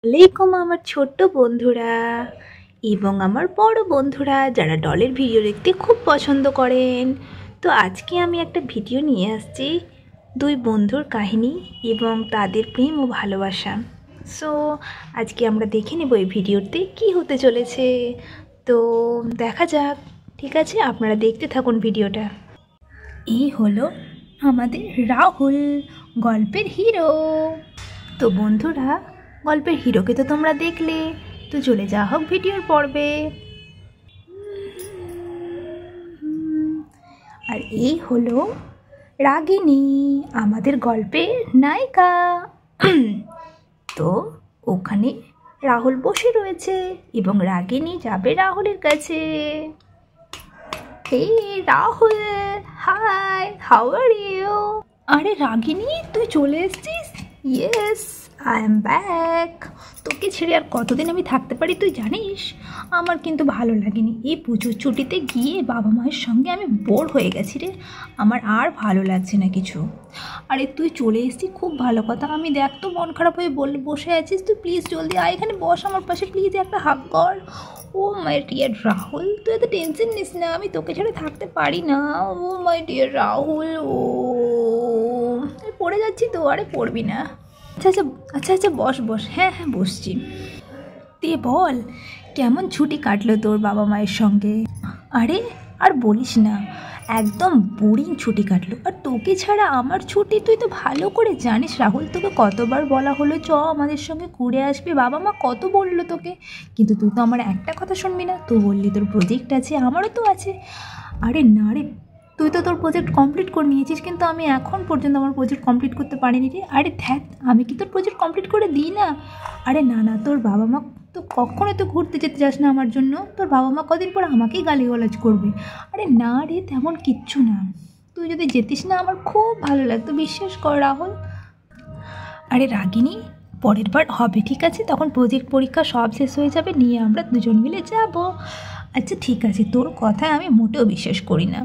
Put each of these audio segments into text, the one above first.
আসসালামাইকুম আমার ছোট্ট বন্ধুরা এবং আমার বড় বন্ধুরা যারা ডলের ভিডিও দেখতে খুব পছন্দ করেন। তো আজকে আমি একটা ভিডিও নিয়ে আসছি দুই বন্ধুর কাহিনী এবং তাদের প্রেম ও ভালোবাসা। সো আজকে আমরা দেখে নেব এই ভিডিওতে কি হতে চলেছে। তো দেখা যাক, ঠিক আছে, আপনারা দেখতে থাকুন ভিডিওটা। এই হলো আমাদের রাহুল, গল্পের হিরো। তো বন্ধুরা, গল্পের হিরোকে তো তোমরা দেখলে, তো চলে যাওয়া হোক ভিডিওর পর্বে। আর এই হলো রাগিনী, আমাদের গল্পের নায়িকা। তো ওখানে রাহুল বসে রয়েছে এবং রাগিনী যাবে রাহুলের কাছে। Hey Rahul, hi, how are you? আরে রাগিনী, তুই চলে এসেছিস? Yes, I am back. তোকে ছেড়ে আর কতদিন আমি থাকতে পারি তুই জানিস? আমার কিন্তু ভালো লাগেনি, এই পুজোর ছুটিতে গিয়ে বাবা মায়ের সঙ্গে আমি বোর হয়ে গেছি রে। আমার আর ভালো লাগছে না কিছু। আরে তুই চলে এসেছিস, খুব ভালো কথা। আমি দেখ তো মন খারাপ হয়ে বসে আছিস, তুই প্লিজ জলদি আয় এখানে, বস আমার পাশে প্লিজ, একটা হাগ কর। ও মাই ডিয়ার রাহুল, তুই এত টেনশন নিস না, আমি তোকে ছেড়ে থাকতে পারি না। ও মাই ডিয়ার রাহুল, ও পড়ে যাচ্ছি তো। আরে পড়বি না। আচ্ছা আচ্ছা আচ্ছা আচ্ছা, বস বস। হ্যাঁ হ্যাঁ বসছি। দিয়ে বল, কেমন ছুটি কাটলো তোর বাবা মায়ের সঙ্গে? আরে আর বলিস না, একদম বোরিং ছুটি কাটলো। আর তোকে ছাড়া আমার ছুটি তুই তো ভালো করে জানিস রাহুল। তোকে কতবার বলা হলো চ আমাদের সঙ্গে ঘুরে আসবি, বাবা মা কত বললো তোকে, কিন্তু তুই তো আমার একটা কথা শুনবি না। তুই বললি তোর প্রজেক্ট আছে, আমারও তো আছে। আরে না রে, তুই তো তোর প্রজেক্ট কমপ্লিট করে নিয়েছিস, কিন্তু আমি এখন পর্যন্ত আমার প্রজেক্ট কমপ্লিট করতে পারিনি রে। আরে ধ্যাত, আমি কি তোর প্রজেক্ট কমপ্লিট করে দিই না? আরে না না, তোর বাবা মা তো কখনোই তো ঘুরতে যেতে যাস না আমার জন্য, তোর বাবা মা কদিন পর আমাকেই গালিগালাজ করবে। আরে না রে, তেমন কিচ্ছু না। তুই যদি যেতিস না আমার খুব ভালো লাগতো, বিশ্বাস কর রাহুল। আরে রাগিনী, পরের বার হবে, ঠিক আছে? তখন প্রজেক্ট পরীক্ষা সব শেষ হয়ে যাবে, নিয়ে আমরা দুজন মিলে যাব। আচ্ছা ঠিক আছে, তোর কথায় আমি মোটেও বিশ্বাস করি না।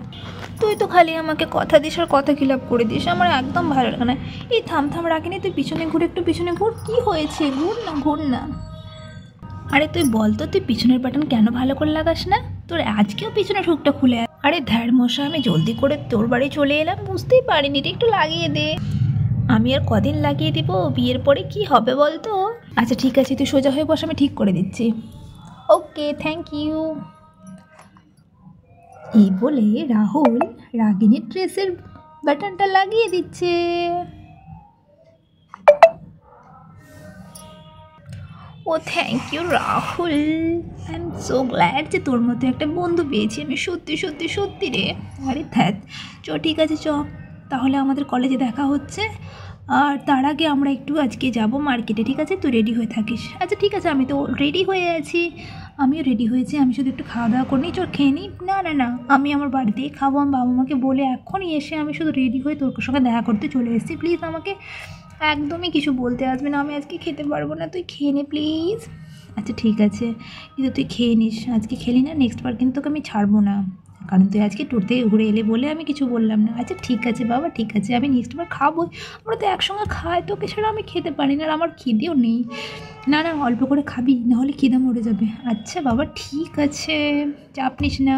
তুই তো খালি আমাকে কথা দিস আর কথা খিলাপ করে দিস, আমার একদম ভালো লাগে না। এই থাম থাম রাগিনী, তুই পিছনে ঘুরে, একটু পিছনে ঘুর। কি হয়েছে? ঘুর না, ঘুর না। আরে তুই বল তো, তুই পিছনের বাটন কেন ভালো করে লাগাস না? তোর আজকেও পিছনের হুকটা খুলে আছে। আরে ধ্যার মশা, আমি জলদি করে তোর বাড়ি চলে এলাম, বুঝতেই পারিনি রে, একটু লাগিয়ে দে। আমি আর কদিন লাগিয়ে দিব, বিয়ের পরে কি হবে বল তো? আচ্ছা ঠিক আছে, তুই সোজা হয়ে বস, আমি ঠিক করে দিচ্ছি। Okay, thank you. এই বলে রাহুল রাগিনীর ড্রেসের বাটনটা লাগিয়ে দিচ্ছে। Oh thank you Rahul, I am so glad যে তোর মতো একটা বন্ধু পেয়েছি আমি, সত্যি সত্যি সত্যি রে। আরে থ্যাত, চ ঠিক আছে চ, তাহলে আমাদের কলেজে দেখা হচ্ছে। আর তার আগে আমরা একটু আজকে যাব মার্কেটে, ঠিক আছে? তুই রেডি হয়ে থাকিস। আচ্ছা ঠিক আছে, আমি তো রেডি হয়ে আছি। আমিও রেডি হয়েছি, আমি শুধু একটু খাওয়া দাওয়া করে নিই, চল খেয়ে নিই। না না না, আমি আমার বাড়িতেই খাবো। আমি বাবা মাকে বলে এখনই এসে আমি শুধু রেডি হয়ে তোর সঙ্গে দেখা করতে চলে এসেছি। প্লিজ আমাকে একদমই কিছু বলতে আসবে না, আমি আজকে খেতে পারবো না, তুই খেয়ে নে প্লিজ। আচ্ছা ঠিক আছে, কিন্তু তুই খেয়ে নিস, আজকে খেলি না নেক্সট বার কিন্তু তোকে আমি ছাড়বো না, কারণ তুই আজকে ট্যুর থেকে ঘুরে এলে বলে আমি কিছু বললাম না। আচ্ছা ঠিক আছে বাবা, ঠিক আছে, আমি নেক্সট বার খাবোই। আমরা তো একসঙ্গে খাই, তোকে ছাড়া আমি খেতে পারি না, আর আমার খিদেও নেই। না না, অল্প করে খাবি, নাহলে খিদে মরে যাবে। আচ্ছা বাবা ঠিক আছে, চাপ নিস না।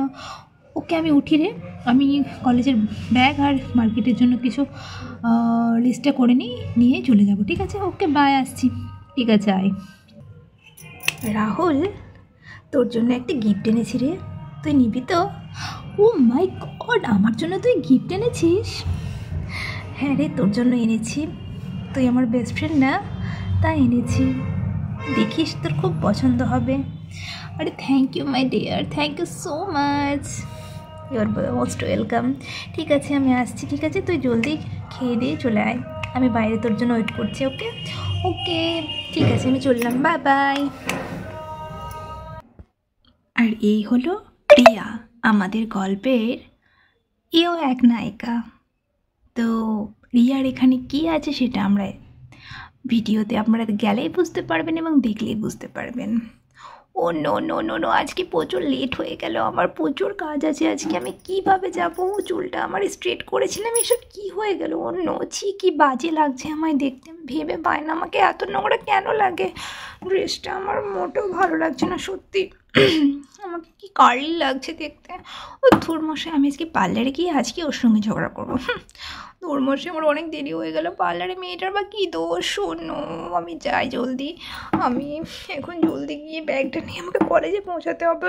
ওকে আমি উঠি রে, আমি কলেজের ব্যাগ আর মার্কেটের জন্য কিছু লিস্টটা করে নিয়ে চলে যাব, ঠিক আছে? ওকে বাই, আসছি। ঠিক আছে আয়। রাহুল, তোর জন্য একটা গিফট এনেছি রে, তুই নিবি তো? ও মাই গড, আমার জন্য তুই গিফট এনেছিস? হ্যাঁ রে, তোর জন্য এনেছি, তুই আমার বেস্ট ফ্রেন্ড না, তাই এনেছি, দেখিস তোর খুব পছন্দ হবে। আরে thank you my dear, thank you so much, you are most welcome. ঠিক আছে আমি আসছি, ঠিক আছে? তুই জলদি খেয়ে দিয়ে চলে আয়, আমি বাইরে তোর জন্য ওয়েট করছি। ওকে ওকে, ঠিক আছে, আমি চললাম, বাই বাই। আর এই হলো প্রিয়া, আমাদের গল্পের এও এক নায়িকা। তো রিয়ার এখানে কি আছে সেটা আমরা ভিডিওতে আপনারা গেলেই বুঝতে পারবেন এবং দেখলেই বুঝতে পারবেন। ও নো নো নো নো, আজকে প্রচুর লেট হয়ে গেল, আমার প্রচুর কাজ আছে আজকে। আমি কিভাবে যাব? চুলটা আমার স্ট্রেট করেছিলাম, এসব কি হয়ে গেল? ও নো, ছি কি বাজে লাগছে আমায় দেখতে। আমি ভেবে পাই না আমাকে এত নোংরা কেন লাগে। ড্রেসটা আমার মোটেও ভালো লাগছে না সত্যি। আমাকে কি কার্লি লাগছে দেখতে। ও ধুরমশাই, আমি আজকে পার্লারে গিয়ে আজকে ওর সঙ্গে ঝগড়া করবো। ধুরমশাই, আমার অনেক দেরি হয়ে গেল। পার্লারে মেয়েটার বা কী দোষ? শোনো, আমি যাই জলদি। আমি এখন জলদি গিয়ে ব্যাগটা নিয়ে আমাকে কলেজে পৌঁছাতে হবে।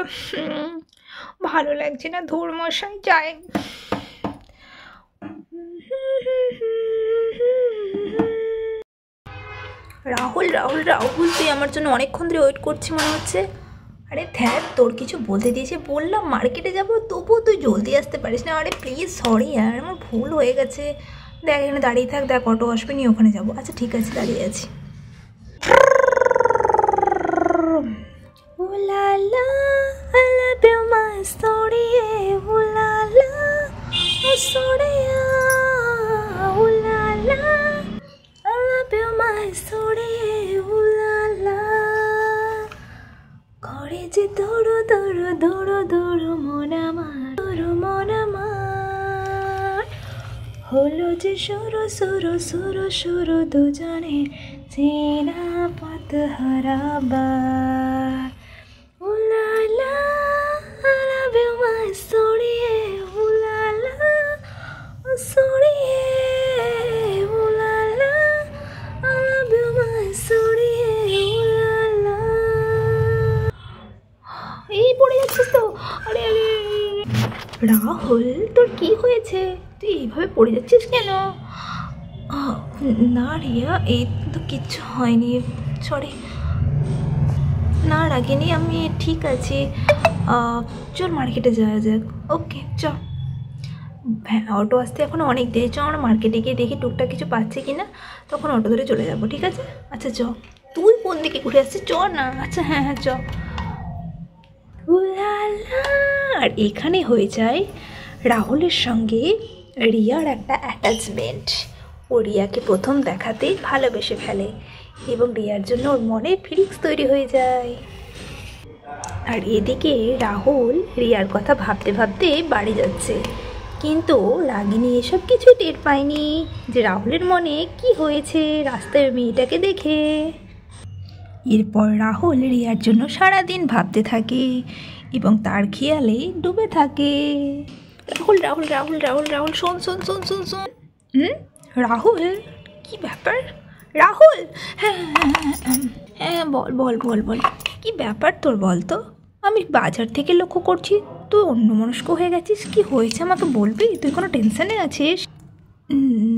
ভালো লাগছে না ধুরমশাই, যাই। রাহুল রাহুল রাহুল, তুই আমার জন্য অনেকক্ষণ ধরে ওয়েট করছি মনে হচ্ছে। আরে ধ্যাত, তোর কিছু বলতে দিয়েছে, বললাম মার্কেটে যাবো, তবুও তুই জলদি আসতে পারিস না। আরে প্লিজ সরি আর, আমার ভুল হয়ে গেছে। দেখ এখানে দাঁড়িয়ে থাক, দেখ অটো আসবে নি, ওখানে যাবো। আচ্ছা ঠিক আছে, দাঁড়িয়ে আছি। উলালা আলাপে মাস্তড়িয়ে, উলালা সড়িয়া, উলালা আলাপে মাস্তড়িয়ে, উলালা করে যে দৌড়ো দৌড়ো দৌড়ো দৌড়ো মন আমার, দৌড়ো মন আমার, হলো যে সরো সরো সরো সরো দুজনে চেনা পথ হারাবার। উলালা আলাবে মাস্তড়িয়ে, উলালা সড়িয়ে, উলালা আলাবে মাস্তড়িয়ে, উলালা। এই পড়ে যাচ্ছিস তো? আরে আরে রাহুল, তোর কি হয়েছে? তুই এইভাবে পড়ে যাচ্ছিস কেন? না রিয়া, এই তো কিচ্ছু হয়নি, সরি। না রাগিনি, আমি ঠিক আছি। চল মার্কেটে যাওয়া যাক। ওকে চ। হ্যাঁ, অটো আসতে এখনও অনেক দেরি। চ আমরা মার্কেটে গিয়ে দেখি টুকটাক কিছু পাচ্ছে কি না, তখন অটো ধরে চলে যাবো, ঠিক আছে? আচ্ছা চ। তুই কোন দিকে ঘুরে আসছিস? চ না। আচ্ছা হ্যাঁ হ্যাঁ চ। আর এখানে হয়ে যায় রাহুলের সঙ্গে রিয়ার একটা অ্যাটাচমেন্ট। ও রিয়াকে প্রথম দেখাতেই ভালোবেসে ফেলে এবং রিয়ার জন্য ওর মনে ফিলিংস তৈরি হয়ে যায়। আর এদিকে রাহুল রিয়ার কথা ভাবতে ভাবতে বাড়ি যাচ্ছে, কিন্তু রাগিনী এসব কিছু টের পায়নি যে রাহুলের মনে কি হয়েছে রাস্তায় মেয়েটাকে দেখে। এরপর রাহুল রিয়ার জন্য সারাদিন ভাবতে থাকে এবং তার খেয়ালে ডুবে থাকে। রাহুল রাহুল রাহুল রাহুল রাহুল, শোন শোন শোন শোন শোন। রাহুল, কি ব্যাপার? রাহুল, হ্যাঁ হ্যাঁ বল বল বল বল, কি ব্যাপার তোর বল তো? আমি বাজার থেকে লক্ষ্য করছি তুই অন্যমনস্ক হয়ে গেছিস। কি হয়েছে আমাকে বলবি? তুই কোনো টেনশনে আছিস?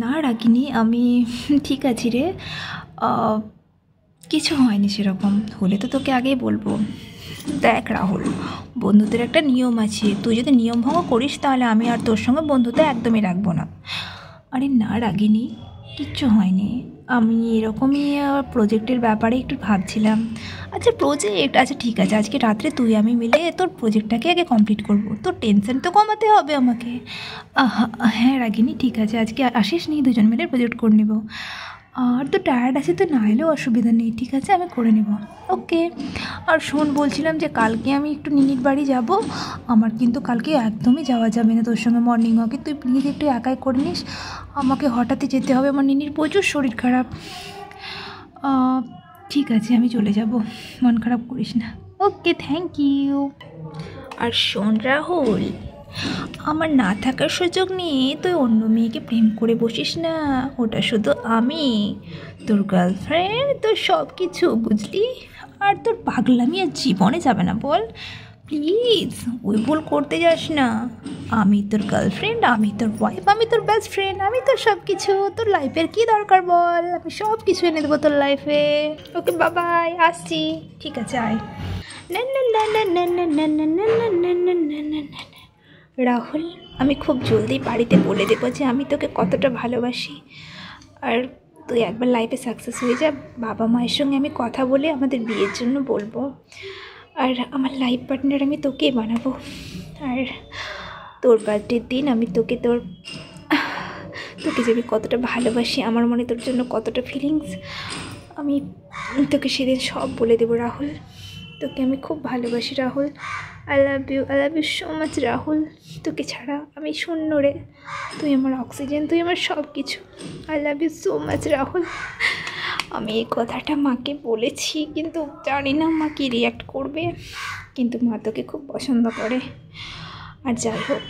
না রাগিনী, আমি ঠিক আছি রে। কিছু হয়নি, সেরকম হলে তো তোকে আগেই বলবো। দেখ রাহুল, বন্ধুদের একটা নিয়ম আছে, তুই যদি নিয়ম ভঙ্গ করিস তাহলে আমি আর তোর সঙ্গে বন্ধুত্ব একদমই রাখবো না। আরে না রাগিনী, কিচ্ছু হয়নি। আমি এরকমই প্রজেক্টের ব্যাপারে একটু ভাবছিলাম। আচ্ছা প্রজেক্ট, আচ্ছা ঠিক আছে, আজকে রাত্রে তুই আমি মিলে তোর প্রজেক্টটাকে আগে কমপ্লিট করব। তোর টেনশন তো কমাতে হবে আমাকে। হ্যাঁ রাগিনী, ঠিক আছে, আজকে আসিস নি, দুজন মিলে প্রজেক্ট করে নেব। আর তো টায়ার্ড আছে তো, না এলেও অসুবিধা নেই, ঠিক আছে আমি করে নেব। ওকে। আর শোন, বলছিলাম যে কালকে আমি একটু নিনির বাড়ি যাব। আমার কিন্তু কালকে একদমই যাওয়া যাবে না তোর সঙ্গে মর্নিং ওয়াকে। তুই প্লিজ একটু একাই করে নিস, আমাকে হঠাৎই যেতে হবে, আমার নিনির প্রচুর শরীর খারাপ। ঠিক আছে আমি চলে যাব, মন খারাপ করিস না। ওকে, থ্যাংক ইউ। আর শোন রাহুল, আমার না থাকার সুযোগ নিয়ে তুই অন্য মেয়েকে প্রেম করে বসিস না। ওটা শুধু আমি, তোর গার্লফ্রেন্ড, তোর সব কিছু, বুঝলি? আর তোর পাগলামি আর জীবনে যাবে না, বল প্লিজ ওই ভুল করতে যাস না। আমি তোর গার্লফ্রেন্ড, আমি তোর ওয়াইফ, আমি তোর বেস্ট ফ্রেন্ড, আমি তোর সব কিছু। তোর লাইফের কী দরকার বল, আমি সব কিছু এনে দেবো তোর লাইফে। ওকে বাবাই, আসছি। ঠিক আছে আয়। না না না না না না না না না না না না না না না। রাহুল, আমি খুব জলদি বাড়িতে বলে দেবো যে আমি তোকে কতটা ভালোবাসি। আর তুই একবার লাইফে সাকসেস হয়ে যা, বাবা মায়ের সঙ্গে আমি কথা বলে আমাদের বিয়ের জন্য বলবো। আর আমার লাইফ পার্টনার আমি তোকেই বানাবো। আর তোর বার্থডের দিন আমি তোকে যে আমি কতটা ভালোবাসি, আমার মনে তোর জন্য কতটা ফিলিংস, আমি তোকে সেদিন সব বলে দেবো রাহুল। তোকে আমি খুব ভালোবাসি Rahul. I love you so much Rahul. তোকে ছাড়া আমি শূন্য রে। তুই আমার অক্সিজেন, তুই আমার সব কিছু। I love you so much Rahul. আমি এই কথাটা মাকে বলেছি, কিন্তু জানি না মা কী রিয়াক্ট করবে, কিন্তু মা তোকে খুব পছন্দ করে। আর যাই হোক,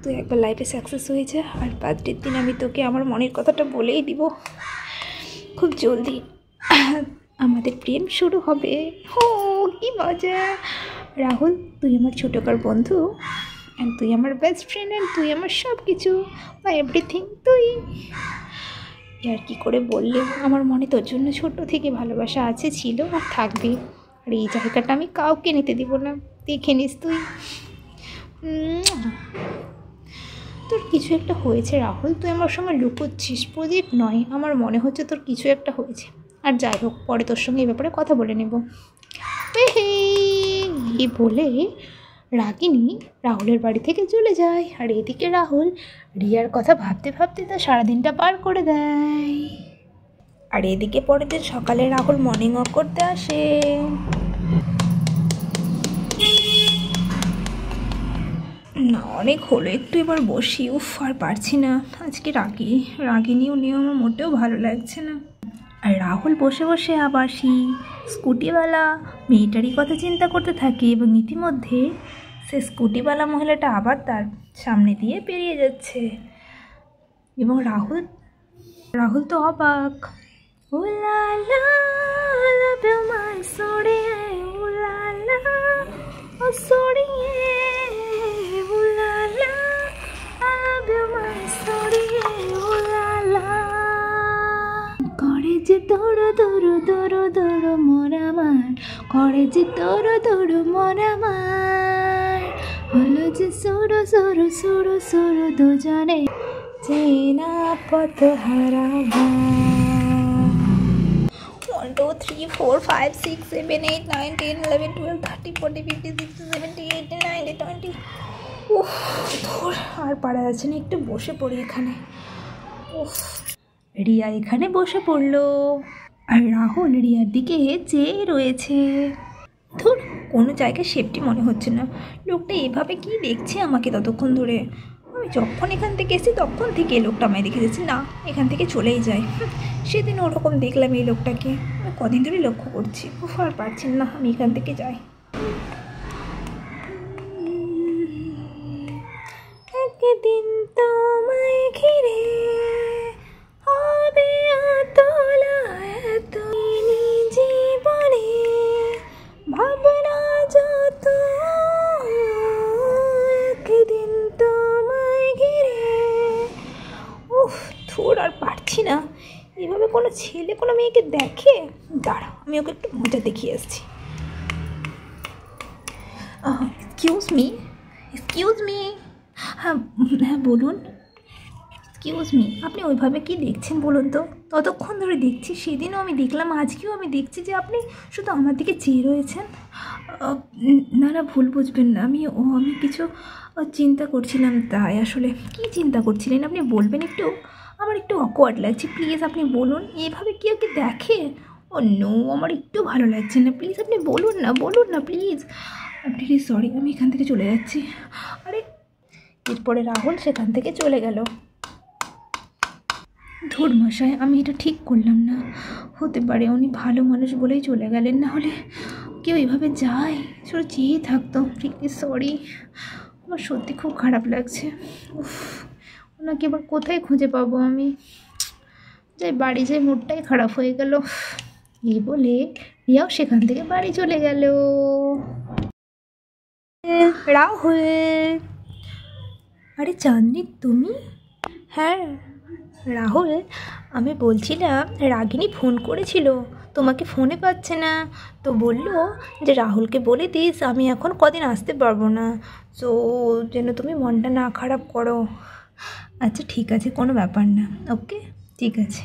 তুই একবার লাইফে সাকসেস হয়ে যা, আর বার্থডের দিন আমি তোকে আমার মনের কথাটা বলেই দিব। খুব জলদি আমাদের প্রেম শুরু হবে। ও কি মজা রাহুল, তুই আমার ছোটকার বন্ধু, অ্যান্ড তুই আমার বেস্ট ফ্রেন্ড, অ্যান্ড তুই আমার সব কিছু বা এভরিথিং। তুই আর কি করে বললে, আমার মনে তোর জন্য ছোট থেকে ভালোবাসা আছে, ছিল আর থাকবে। আর এই জায়গাটা আমি কাউকে নিতে দিব না, দেখে নিস তুই। তোর কিছু একটা হয়েছে রাহুল, তুই আমার সঙ্গে লুকোচ্ছিস। প্রদীপ নয়, আমার মনে হচ্ছে তোর কিছু একটা হয়েছে। আর যাই হোক, পরে তোর সঙ্গে এই ব্যাপারে কথা বলে নেব। এই বলে রাগিনী রাহুলের বাড়ি থেকে চলে যায়। আর এদিকে রাহুল রিয়ার কথা ভাবতে ভাবতে তার সারাদিনটা পার করে দেয়। আর এদিকে পরের দিন সকালে রাহুল মর্নিং ওয়াক করতে আসে। না, অনেক হলো, একটু এবার বসি। উফ, আর পারছি না। আজকে রাগিনী উনিও আমার মোটেও ভালো লাগছে না। আর রাহুল বসে বসে আবার সেই স্কুটিওয়ালা মেয়েটারই কথা চিন্তা করতে থাকে, এবং ইতিমধ্যে সে স্কুটিওয়ালা মহিলাটা আবার তার সামনে দিয়ে পেরিয়ে যাচ্ছে, এবং রাহুল তো অবাক। ও লা লা লাভ ইউ মাই সরি, ও লা লা ও সরি, ও লা লা লাভ ইউ মাই সরি, ও লা লা। করে যে দৌড়ো দৌড়ো দৌড়ো দৌড়ো মোরামার, করে যে দৌড়ো দৌড়ো মোরামার, হলো যে সরো সরো সরো সরো দুজনে চেনা পথ হারাবা। 1 2 3 4 5 6 7 8 9 10 11 12 13 14 15 16 17 18 19 20। উফ, ধর আর পারা যাচ্ছে না, একটু বসে পড়ি এখানে। উফ, রিয়া এখানে বসে পড়লো, আর রাহুল রিয়ার দিকে চেয়ে রয়েছে। ধর, কোনো জায়গায় সেফটি মনে হচ্ছে না। লোকটা এভাবে কি দেখছে আমাকে ততক্ষণ ধরে। আমি যখন এখান থেকে এসেছি তখন থেকে এই লোকটা আমায় দেখে যাচ্ছে। না, এখান থেকে চলেই যায়। সেদিন ওরকম দেখলাম এই লোকটাকে, আমি কদিন ধরে লক্ষ্য করছি। উফ, আর পারছি না, আমি এখান থেকে যাই। একদিন তোমায় ঘিরে হবে অতলা এত জীবনে, ভাবনা যত একদিন তোমায় ঘিরে। উফ, থোড় আর পারছি না। এভাবে কোনো ছেলে কোনো মেয়েকে দেখে? দাঁড়া, আমি ওকে একটু মজা দেখিয়ে আসছি। Excuse me. হ্যাঁ হ্যাঁ, বলুন। এক্সকিউজ মি, আপনি ওইভাবে কি দেখছেন বলুন তো? ততক্ষণ ধরে দেখছি, সেদিনও আমি দেখলাম, আজকেও আমি দেখছি যে আপনি শুধু আমার দিকে চেয়ে রয়েছেন। না না, ভুল বুঝবেন না, আমি কিছু চিন্তা করছিলাম, তাই। আসলে কি চিন্তা করছিলেন আপনি বলবেন একটু? আমার একটু অকওয়ার্ড লাগছে, প্লিজ আপনি বলুন। এভাবে কি ওকে দেখে? ও নো, আমার একটু ভালো লাগছে না, প্লিজ আপনি বলুন না প্লিজ। প্লিজ সরি, আমি এখান থেকে চলে যাচ্ছি। আরে, এরপরে রাহুল সেখান থেকে চলে গেল। ধুর মশাই, আমি এটা ঠিক করলাম না। হতে পারে উনি ভালো মানুষ বলেই চলে গেলেন, না হলে কেউ এইভাবে যায় শুধু চেয়ে থাকতো। প্লিজ সরি, আমার সত্যি খুব খারাপ লাগছে। উফ, ওনাকে এবার কোথায় খুঁজে পাবো আমি? যাই বাড়ি যাই, মুডটাই খারাপ হয়ে গেল। এই বলে রিয়াও সেখান থেকে বাড়ি চলে গেল। রাহুল, আরে চাঁদনি তুমি? হ্যাঁ রাহুল, আমি বলছিলাম রাগিনী ফোন করেছিল, তোমাকে ফোনে পাচ্ছে না, তো বলল যে রাহুলকে বলে দিস আমি এখন কদিন আসতে পারবো না, তো যেন তুমি মনটা না খারাপ করো। আচ্ছা ঠিক আছে, কোনো ব্যাপার না, ওকে ঠিক আছে।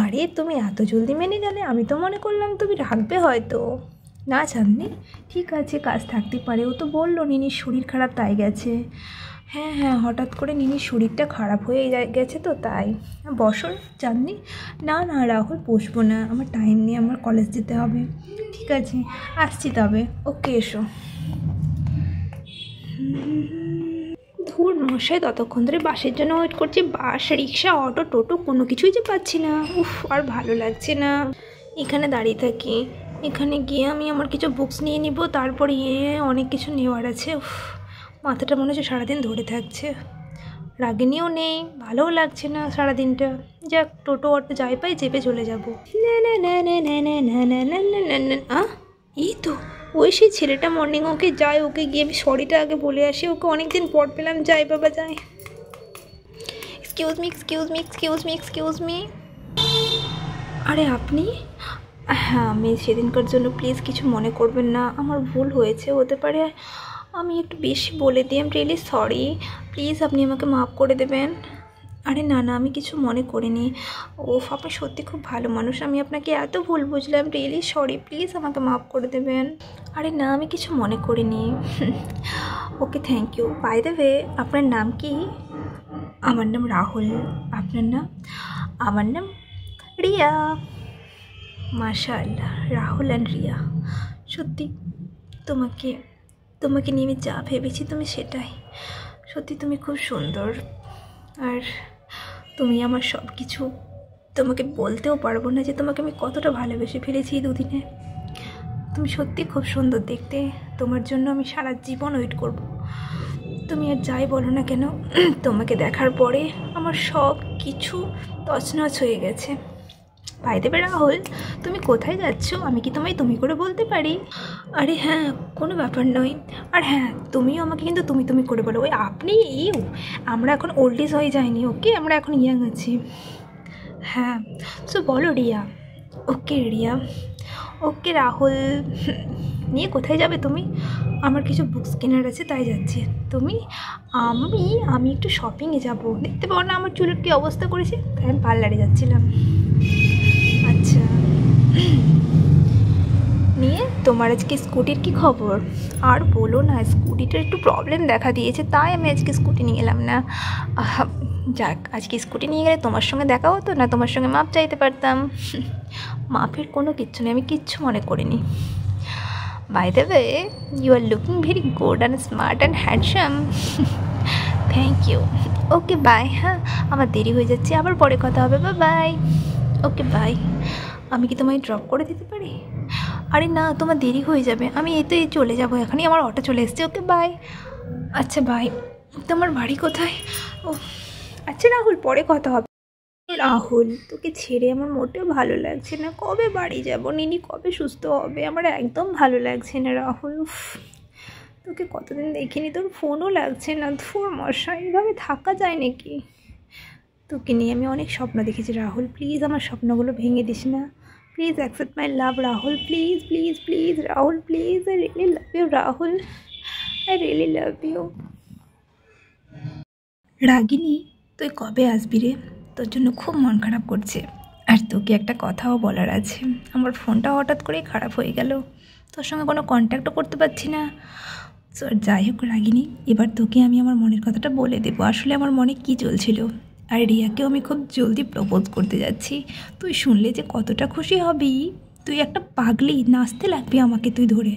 আরে তুমি এত জলদি মেনে গেলে, আমি তো মনে করলাম তুমি রাখবে হয়তো। না চাঁদনি, ঠিক আছে, কাজ থাকতে পারে। ও তো বললো নিনির শরীর খারাপ তাই গেছে। হ্যাঁ হ্যাঁ, হঠাৎ করে নিনির শরীরটা খারাপ হয়ে গেছে তো তাই। বসো চাঁদনি। না না রাহুল, বসবো না, আমার টাইম নেই, আমার কলেজ যেতে হবে। ঠিক আছে, আসছি তবে। ওকে, এসো। ধুর মশাই, ততক্ষণ ধরে বাসের জন্য ওয়েট করছি। বাস, রিক্সা, অটো, টোটো কোনো কিছুই যে পাচ্ছি না। উফ, আর ভালো লাগছে না। এখানে দাঁড়িয়ে থাকি, এখানে গিয়ে আমি আমার কিছু বুকস নিয়ে নিব, তারপরে অনেক কিছু নেওয়ার আছে। উফ, মাথাটা মনে হচ্ছে সারাদিন ধরে থাকছে। রাগিনীও নেই, ভালোও লাগছে না সারাদিনটা। যাক, টোটো অটো যাই পাই চেপে চলে যাবো। এই তো ওই সেই ছেলেটা, মর্নিং ওকে যায়, ওকে গিয়ে আমি সরিটা আগে বলে আসি। ওকে অনেক দিন পর পেলাম। যাই বাবা যাই। Excuse me, excuse me, excuse me, excuse me. আরে আপনি? হ্যাঁ, আমি সেদিনকার জন্য প্লিজ কিছু মনে করবেন না, আমার ভুল হয়েছে, হতে পারে আমি একটু বেশি বলে দিই। I am really sorry, please আপনি আমাকে মাফ করে দেবেন। আরে না না, আমি কিছু মনে করিনি। ওফ, আপনি সত্যি খুব ভালো মানুষ, আমি আপনাকে এত ভুল বুঝলাম। রিয়েলি সরি, প্লিজ আমাকে মাফ করে দেবেন। আরে না, আমি কিছু মনে করিনি। Okay, thank you. By the way, আপনার নাম কি? আমার নাম রাহুল। আপনার নাম? আমার নাম রিয়া। মাশাআল্লাহ, রাহুল অ্যান্ড রিয়া। সত্যি তোমাকে তোমাকে নিয়ে আমি যা ভেবেছি তুমি সেটাই। সত্যি তুমি খুব সুন্দর, আর তুমি আমার সব কিছু। তোমাকে বলতেও পারবো না যে তোমাকে আমি কতটা ভালোবেসে ফেলেছি এই দুদিনে। তুমি সত্যি খুব সুন্দর দেখতে, তোমার জন্য আমি সারা জীবন ওয়েট করব। তুমি আর যাই বলো না কেন, তোমাকে দেখার পরে আমার সব কিছু তছনছ হয়ে গেছে। বাই দ্য ওয়ে রাহুল, তুমি কোথায় যাচ্ছ? আমি কি তোমায় তুমি করে বলতে পারি? আরে হ্যাঁ, কোনো ব্যাপার নয়। আর হ্যাঁ, তুমিও আমাকে কিন্তু তুমি তুমি করে বলো। ওই আপনি, ইউ, আমরা এখন ওল্ড এজ হয়ে যাইনি, ওকে, আমরা এখন ইয়াং আছি। হ্যাঁ, সো বলো রিয়া। ওকে রিয়া। ওকে রাহুল। নিয়ে কোথায় যাবে তুমি? আমার কিছু বুকস কেনার আছে তাই যাচ্ছি। তুমি? আমি একটু শপিংয়ে যাব। দেখতে পাও না আমার চুলের কী অবস্থা করেছে, তাই আমি পার্লারে যাচ্ছিলাম। আচ্ছা, নিয়ে তোমার আজকে স্কুটির কি খবর? আর বলো না, স্কুটিটার একটু প্রবলেম দেখা দিয়েছে, তাই আমি আজকে স্কুটি নিয়ে এলাম না। যাক, আজকে স্কুটি নিয়ে গেলে তোমার সঙ্গে দেখা হতো না, তোমার সঙ্গে মাপ চাইতে পারতাম। মাপের কোনো কিচ্ছু নেই, আমি কিচ্ছু মনে করিনি। By the way, you are looking very good and smart and handsome. Thank you. Okay bye. হ্যাঁ, আমার দেরি হয়ে যাচ্ছে, আবার পরে কথা হবে। বাই। Okay bye. আমি কি তোমায় ড্রপ করে দিতে পারি? আরে না, তোমার দেরি হয়ে যাবে, আমি এই চলে যাবো এখনই, আমার অটো চলে এসছে। Okay bye. আচ্ছা বাই। তোমার বাড়ি কোথায়? ও আচ্ছা রাহুল, পরে কথা হবে। রাহুল, তোকে ছেড়ে আমার মোটেও ভালো লাগছে না। কবে বাড়ি যাব? নিনি কবে সুস্থ হবে? আমার একদম ভালো লাগছে না রাহুল। তোকে কতদিন দেখিনি, তোর ফোনও লাগছে না। ধুর মশাই, এইভাবে থাকা যায় নাকি? তোকে নিয়ে আমি অনেক স্বপ্ন দেখেছি রাহুল, প্লিজ আমার স্বপ্নগুলো ভেঙে দিস না। Please accept my love Rahul, please please please Rahul, please. I really love you Rahul, I really love you. Ragini, তুই কবে আসবি রে? তোর জন্য খুব মন খারাপ করছে। আর তোকে একটা কথাও বলার আছে। আমার ফোনটা হঠাৎ করেই খারাপ হয়ে গেল, তোর সঙ্গে কোনো কন্ট্যাক্টও করতে পারছি না। সো যাই হোক রাগিনী, এবার তোকে আমি আমার মনের কথাটা বলে দেবো, আসলে আমার মনে কী চলছিল। আর রিয়াকেও আমি খুব জলদি প্রপোজ করতে যাচ্ছি। তুই শুনলে যে কতটা খুশি হবি। তুই একটা পাগলি, নাচতে লাগবি আমাকে তুই ধরে।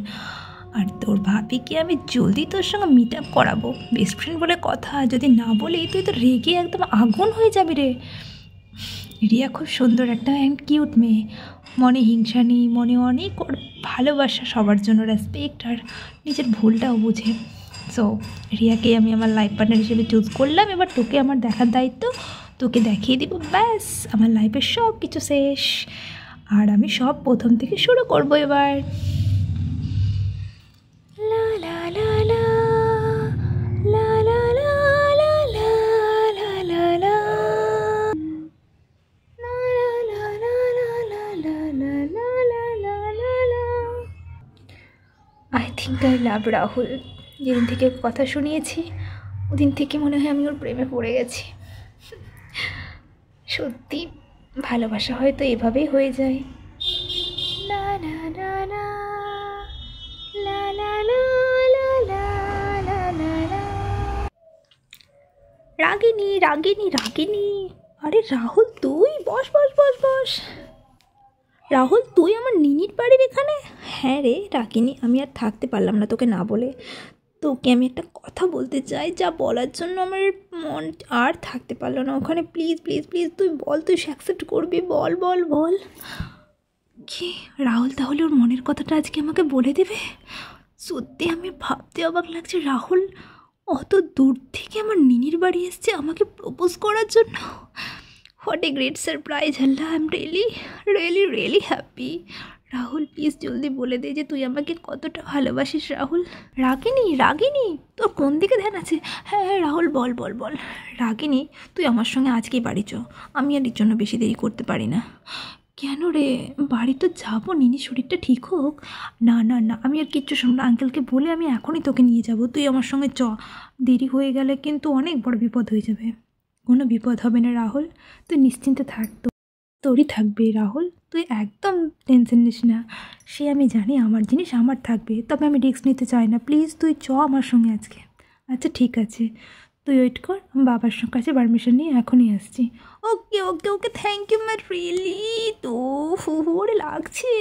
আর তোর ভাবিকে আমি জলদি তোর সঙ্গে মিট আপ করাবো। বেস্ট ফ্রেন্ড বলে কথা, যদি না বলি তুই তো রেগে একদম আগুন হয়ে যাবি রে। রিয়া খুব সুন্দর একটা অ্যান্ড কিউট মেয়ে, মনে হিংসা নেই, মনে অনেক ওর ভালোবাসা, সবার জন্য রেসপেক্ট, আর নিজের ভুলটাও বুঝে। সো রিয়াকে আমি আমার লাইফ পার্টনার হিসেবে চুজ করলাম। এবার তোকে আমার দেখার দায়িত্ব, তোকে দেখিয়ে দিব, ব্যাস আমার লাইফের সব কিছু শেষ। আর আমি সব প্রথম থেকে শুরু করবো এবার। লা লা লা লা লা লা লা লা লা লা লা লা। I think I love Rahul. যেদিন থেকে কথা শুনিয়েছি ওদিন থেকে মনে হয় আমি ওর প্রেমে পড়ে গেছি। সত্যি ভালোবাসা হয়তো এভাবেই হয়ে যায়। না না না না রাগিনী রাগিনী রাগিনী। আরে রাহুল তুই বস বস বস বস। রাহুল তুই আমার নিনির বাড়ির এখানে? হ্যাঁ রে রাগিনী, আমি আর থাকতে পারলাম না তোকে না বলে। তোকে আমি একটা কথা বলতে চাই, যা বলার জন্য আমার মন আর থাকতে পারলো না ওখানে। প্লিজ প্লিজ প্লিজ তুই বল, তুই অ্যাকসেপ্ট করবি, বল বল বল। কি রাহুল তাহলে ওর মনের কথাটা আজকে আমাকে বলে দেবে? সত্যি আমি ভাবতে অবাক লাগছে, রাহুল অত দূর থেকে আমার নিনির বাড়ি এসছে আমাকে প্রপোজ করার জন্য। What a great surprise Allah, I am really really really happy. Rahul please জলদি বলে দে যে তুই আমাকে কতটা ভালোবাসিস রাহুল। রাগিনী রাগিনী তোর কোন দিকে ধ্যান আছে? হ্যাঁ হ্যাঁ রাহুল বল বল বল। রাগিনী তুই আমার সঙ্গে আজকেই বাড়ি চ, আমি আর এর জন্য বেশি দেরি করতে পারি না। কেন রে? বাড়ি তো যাবো, নিনি শরীরটা ঠিক হোক। না না না, আমি আর কিচ্ছু শুনবো না, আঙ্কেলকে বলে আমি এখনই তোকে নিয়ে যাব। তুই আমার সঙ্গে চ, দেরি হয়ে গেলে কিন্তু অনেক বড় বিপদ হয়ে যাবে। কোনো বিপদ হবে না রাহুল, তুই নিশ্চিন্তে থাক, তোরই থাকবে রাহুল, তুই একদম টেনশন নিস না। সে আমি জানি আমার জিনিস আমার থাকবে, তবে আমি রিস্ক নিতে চাই না। প্লিজ তুই চ আমার সঙ্গে আজকে। আচ্ছা ঠিক আছে, তুই ওয়েট কর, আমি বাবার কাছে পারমিশন নিয়ে এখনই আসছি। ওকে ওকে ওকে, থ্যাংক ইউ মা, রিয়েলি তো ওরে লাগছে।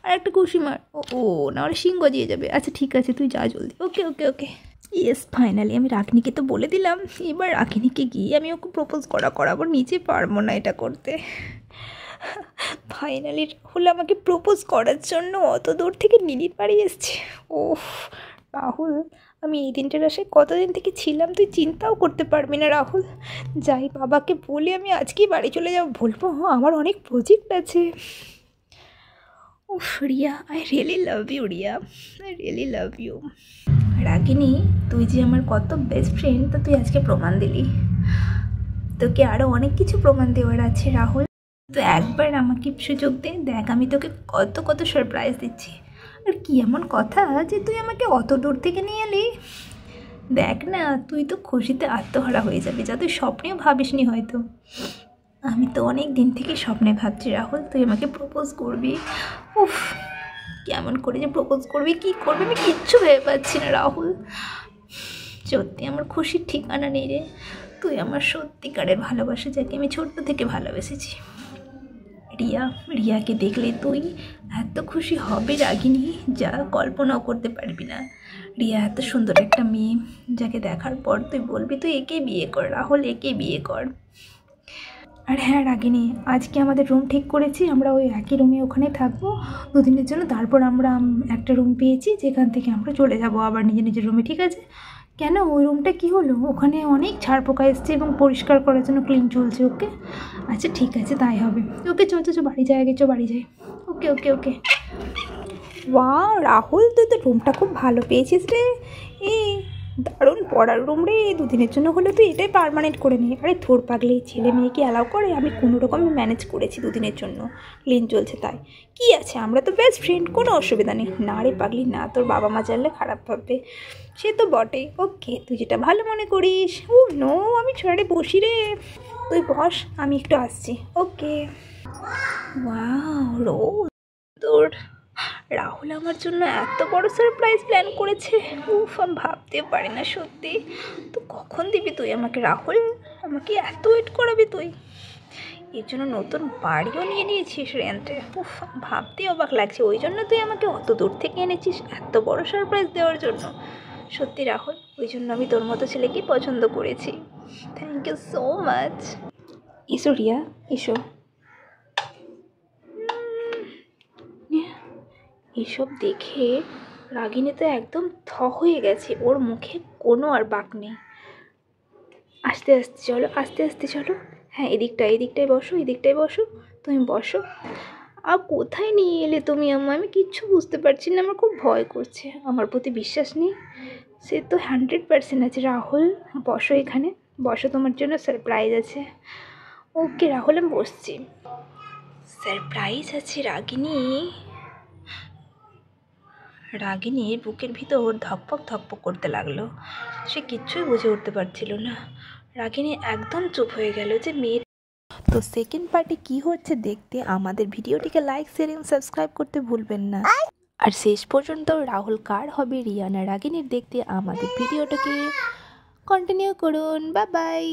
আর একটা খুশি মার, ও নাহলে সিং গজিয়ে যাবে। আচ্ছা ঠিক আছে তুই যা জলদি। ওকে ওকে ওকে। ইয়েস ফাইনালি আমি রাগিনীকে তো বলে দিলাম, এবার রাগিনীকে গিয়ে আমি ওকে প্রপোজ করাবো, নিজে পারবো না এটা করতে। ফাইনালি রাহুল আমাকে প্রপোজ করার জন্য অত দূর থেকে নিনির বাড়ি এসছে। ওফ রাহুল, আমি এই দিনটার আশায় কতদিন থেকে ছিলাম, তুই চিন্তাও করতে পারবি না রাহুল। যাই বাবাকে বলে আমি আজকেই বাড়ি চলে যাব, বলবো আমার অনেক প্রজেক্ট আছে। উফ Riya, I really love you Riya, I really love you. Ragini তুই যে আমার কত বেস্ট ফ্রেন্ড, তো তুই আজকে প্রমাণ দিলি। তোকে আরও অনেক কিছু প্রমাণ দেওয়ার আছে রাহুল, তো একবার আমাকে সুযোগ দে, দেখ আমি তোকে কত কত সারপ্রাইজ দিচ্ছি। আর কি এমন কথা যে তুই আমাকে অত দূর থেকে নিয়ে এলি? দেখ না, তুই তো খুশিতে আত্মহারা হয়ে যাবি, যা তুই স্বপ্নেও ভাবিসনি হয়তো। আমি তো অনেক দিন থেকে স্বপ্নে ভাবছি রাহুল তুই আমাকে প্রপোজ করবি। উফ কেমন করে যে প্রপোজ করবি, কী করবি, আমি কিচ্ছু ভেবে পাচ্ছি না রাহুল। সত্যি আমার খুশির ঠিকানা নেই রে। তুই আমার সত্যিকারের ভালোবাসা, যাকে আমি ছোট্ট থেকে ভালোবেসেছি। রিয়াকে দেখলে তুই এত খুশি হবে রাগিনী, যা কল্পনাও করতে পারবি না। রিয়া এত সুন্দর একটা মেয়ে, যাকে দেখার পর তুই বলবি তুই একে বিয়ে কর রাহুল, একে বিয়ে কর। আর হ্যাঁ রাগিনী, আজকে আমাদের রুম ঠিক করেছি, আমরা ওই একই রুমে ওখানে থাকবো দুদিনের জন্য। তারপর আমরা একটা রুম পেয়েছি, যেখান থেকে আমরা চলে যাব আবার নিজের রুমে, ঠিক আছে? কেন ওই রুমটা কী হলো? ওখানে অনেক ছাড় পোকা এসছে এবং পরিষ্কার করার জন্য ক্লিন চলছে। ওকে আচ্ছা ঠিক আছে তাই হবে। ওকে চো চো বাড়ি যাই, আগে চো বাড়ি যাই। ওকে ওকে ওকে। ওয়াও রাহুল, তুই তো রুমটা খুব ভালো পেয়েছিস রে। এই দারুণ পড়ার রুম রে, দুদিনের জন্য হলে তুই এটাই পার্মানেন্ট করে নে। আরে থোর পাগলি, ছেলে মেয়েকে অ্যালাউ করে? আমি কোনো রকমে ম্যানেজ করেছি দুদিনের জন্য, ক্লিন চলছে তাই। কি আছে, আমরা তো বেস্ট ফ্রেন্ড, কোনো অসুবিধা নেই। না রে পাগলি না, তোর বাবা মা জানলে খারাপ ভাববে। সে তো বটেই। ওকে তুই যেটা ভালো মনে করিস। ও নো, আমি ছোড়ারে বসি রে, তুই বস, আমি একটু আসছি। ওকে। ওয়াও রোজ তোর রাহুল আমার জন্য এত বড় সারপ্রাইজ প্ল্যান করেছে। উফ আমি ভাবতেও পারি না সত্যি। তো কখন দিবি তুই আমাকে রাহুল? আমাকে এত ওয়েট করাবি তুই? এর জন্য নতুন বাড়িও নিয়ে নিয়েছিস রেন্টে। উফ ভাবতেই অবাক লাগছে, ওই জন্য তুই আমাকে অত দূর থেকে এনেছিস এত বড় সারপ্রাইজ দেওয়ার জন্য। সত্যি রাহুল, ওই জন্য আমি তোর মতো ছেলেকেই পছন্দ করেছি। Thank you so much. এসো রিয়া এসো। এসব দেখে রাগিনী তো একদম হয়ে গেছে, ওর মুখে কোনো আর বাক নেই। আস্তে আস্তে চলো, আস্তে আস্তে চলো। হ্যাঁ এদিকটায় বসো, এদিকটায় বসো, তুমি বসো। আর কোথায় নিয়ে এলে তুমি আমি কিচ্ছু বুঝতে পারছি না, আমার খুব ভয় করছে। আমার প্রতি বিশ্বাস নেই? সে তো 100% আছে। রাহুল বসো এখানে, বসো, তোমার জন্য সারপ্রাইজ আছে। ওকে রাহুল আমি বসছি। সারপ্রাইজ আছে রাগিনীর বুকের ভিতর ধকপক ধকপক করতে লাগলো। সে কিচ্ছুই বুঝে উঠতে পারছিল না। রাগিনী একদম চুপ হয়ে গেল যে মেয়ে। তো সেকেন্ড পার্টে কি হচ্ছে দেখতে আমাদের ভিডিওটিকে লাইক শেয়ার এবং সাবস্ক্রাইব করতে ভুলবেন না। আর শেষ পর্যন্ত রাহুল কার হবে, রিয়া না রাগিনীর, দেখতে আমাদের ভিডিওটাকে কন্টিনিউ করুন। Bye bye.